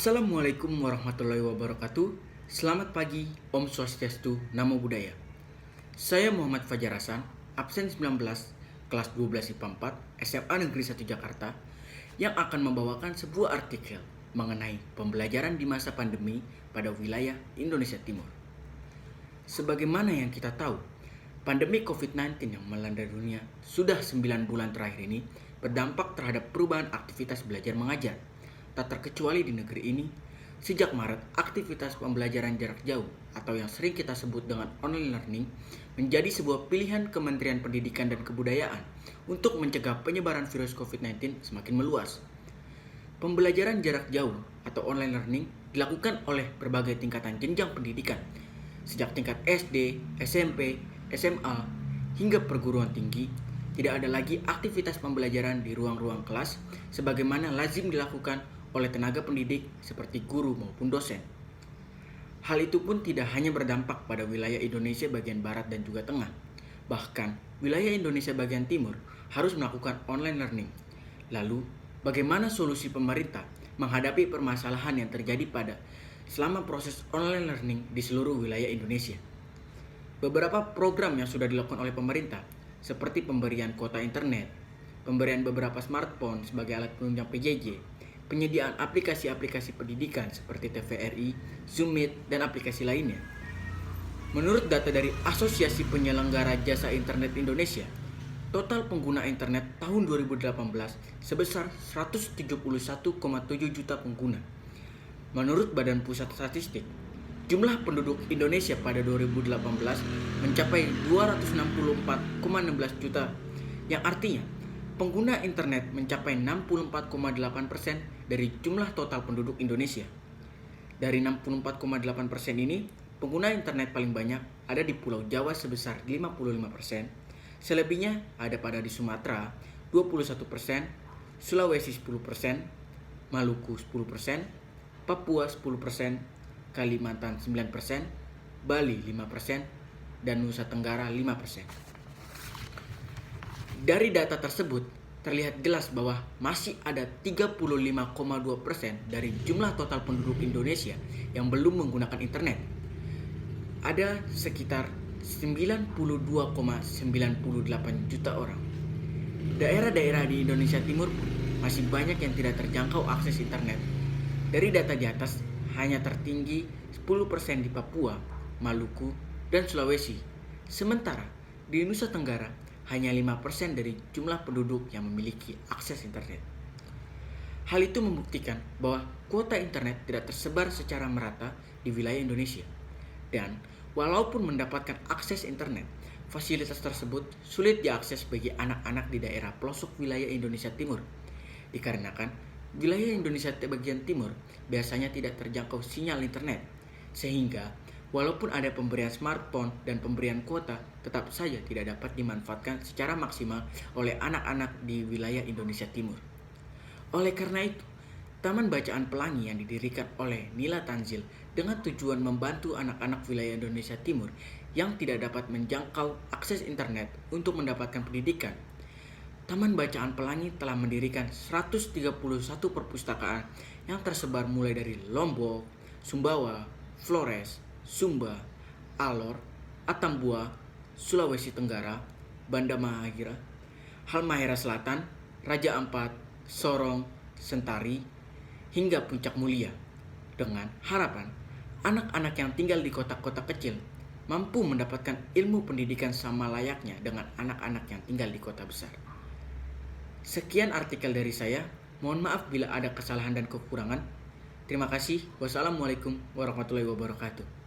Assalamualaikum warahmatullahi wabarakatuh. Selamat pagi, Om Swastiastu, Namo Buddhaya. Saya Muhammad Fajar Hasan, absen 19, kelas 12 IPA 4, SMA Negeri 1 Jakarta, yang akan membawakan sebuah artikel mengenai pembelajaran di masa pandemi pada wilayah Indonesia Timur. Sebagaimana yang kita tahu, pandemi COVID-19 yang melanda dunia sudah 9 bulan terakhir ini berdampak terhadap perubahan aktivitas belajar mengajar. Tak terkecuali di negeri ini, sejak Maret, aktivitas pembelajaran jarak jauh atau yang sering kita sebut dengan online learning menjadi sebuah pilihan Kementerian Pendidikan dan Kebudayaan untuk mencegah penyebaran virus COVID-19 semakin meluas. Pembelajaran jarak jauh atau online learning dilakukan oleh berbagai tingkatan jenjang pendidikan, sejak tingkat SD, SMP, SMA, hingga perguruan tinggi. Tidak ada lagi aktivitas pembelajaran di ruang-ruang kelas sebagaimana lazim dilakukan oleh tenaga pendidik seperti guru maupun dosen. Hal itu pun tidak hanya berdampak pada wilayah Indonesia bagian barat dan juga tengah. Bahkan, wilayah Indonesia bagian timur harus melakukan online learning. Lalu, bagaimana solusi pemerintah menghadapi permasalahan yang terjadi selama proses online learning di seluruh wilayah Indonesia? Beberapa program yang sudah dilakukan oleh pemerintah, seperti pemberian kuota internet, pemberian beberapa smartphone sebagai alat penunjang PJJ, penyediaan aplikasi-aplikasi pendidikan seperti TVRI, Zoom Meet, dan aplikasi lainnya. Menurut data dari Asosiasi Penyelenggara Jasa Internet Indonesia, total pengguna internet tahun 2018 sebesar 171,7 juta pengguna. Menurut Badan Pusat Statistik, jumlah penduduk Indonesia pada 2018 mencapai 264,16 juta, yang artinya pengguna internet mencapai 64,8% dari jumlah total penduduk Indonesia. Dari 64,8% ini, pengguna internet paling banyak ada di Pulau Jawa sebesar 55%, selebihnya ada di Sumatera 21%, Sulawesi 10%, Maluku 10%, Papua 10%, Kalimantan 9%, Bali 5%, dan Nusa Tenggara 5%. Dari data tersebut, terlihat jelas bahwa masih ada 35,2% dari jumlah total penduduk Indonesia yang belum menggunakan internet. Ada sekitar 92,98 juta orang. Daerah-daerah di Indonesia Timur pun masih banyak yang tidak terjangkau akses internet. Dari data di atas, hanya tertinggi 10% di Papua, Maluku, dan Sulawesi. Sementara di Nusa Tenggara hanya 5% dari jumlah penduduk yang memiliki akses internet. Hal itu membuktikan bahwa kuota internet tidak tersebar secara merata di wilayah Indonesia. Dan walaupun mendapatkan akses internet, fasilitas tersebut sulit diakses bagi anak-anak di daerah pelosok wilayah Indonesia Timur. Dikarenakan wilayah Indonesia bagian timur biasanya tidak terjangkau sinyal internet, sehingga walaupun ada pemberian smartphone dan pemberian kuota, tetap saja tidak dapat dimanfaatkan secara maksimal oleh anak-anak di wilayah Indonesia Timur. Oleh karena itu, Taman Bacaan Pelangi yang didirikan oleh Nila Tanzil dengan tujuan membantu anak-anak wilayah Indonesia Timur yang tidak dapat menjangkau akses internet untuk mendapatkan pendidikan. Taman Bacaan Pelangi telah mendirikan 131 perpustakaan yang tersebar mulai dari Lombok, Sumbawa, Flores, Sumba, Alor, Atambua, Sulawesi Tenggara, Banda Mahira, Halmahera Selatan, Raja Ampat, Sorong, Sentari, hingga Puncak Mulia, dengan harapan anak-anak yang tinggal di kota-kota kecil mampu mendapatkan ilmu pendidikan sama layaknya dengan anak-anak yang tinggal di kota besar. Sekian artikel dari saya. Mohon maaf bila ada kesalahan dan kekurangan. Terima kasih. Wassalamualaikum warahmatullahi wabarakatuh.